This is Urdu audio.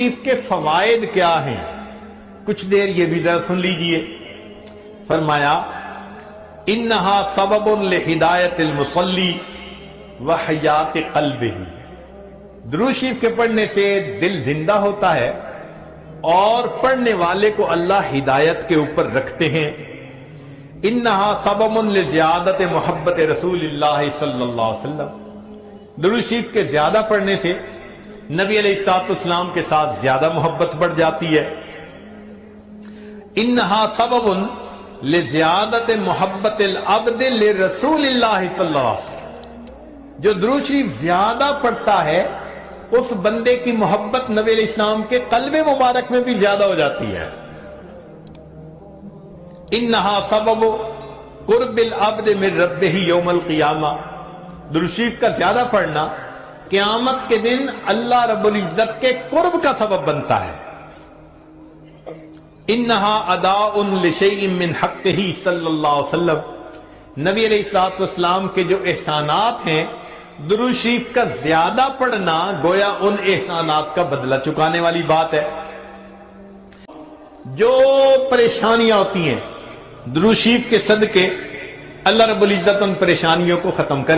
اس کے فوائد کیا ہیں؟ کچھ دیر یہ بھی ذرا سن لیجئے۔ فرمایا انہا سبب لہدایت المصلی وحیات قلبہ، درود شریف کے پڑھنے سے دل زندہ ہوتا ہے اور پڑھنے والے کو اللہ ہدایت کے اوپر رکھتے ہیں۔ انہا سبب لزیادت محبت رسول اللہ صلی اللہ علیہ وسلم، درود شریف کے زیادہ پڑھنے سے نبی علیہ الصلوۃ والسلام کے ساتھ زیادہ محبت بڑھ جاتی ہے۔ انہا سبب لزیادت محبت العبد لرسول اللہ صلی اللہ علیہ وسلم، جو درود شریف زیادہ پڑھتا ہے اس بندے کی محبت نبی علیہ السلام کے قلب مبارک میں بھی زیادہ ہو جاتی ہے۔ انہا سبب قرب العبد من ربہ یوم القیامہ، درود شریف کا زیادہ پڑھنا قیامت کے دن اللہ رب العزت کے قرب کا سبب بنتا ہے۔ انہا اداء لشیء من حقہ صلی اللہ علیہ وسلم، نبی علیہ الصلوۃ والسلام کے جو احسانات ہیں، درود شریف کا زیادہ پڑھنا گویا ان احسانات کا بدلہ چکانے والی بات ہے۔ جو پریشانیاں ہوتی ہیں درود شریف کے صدقے اللہ رب العزت ان پریشانیوں کو ختم کر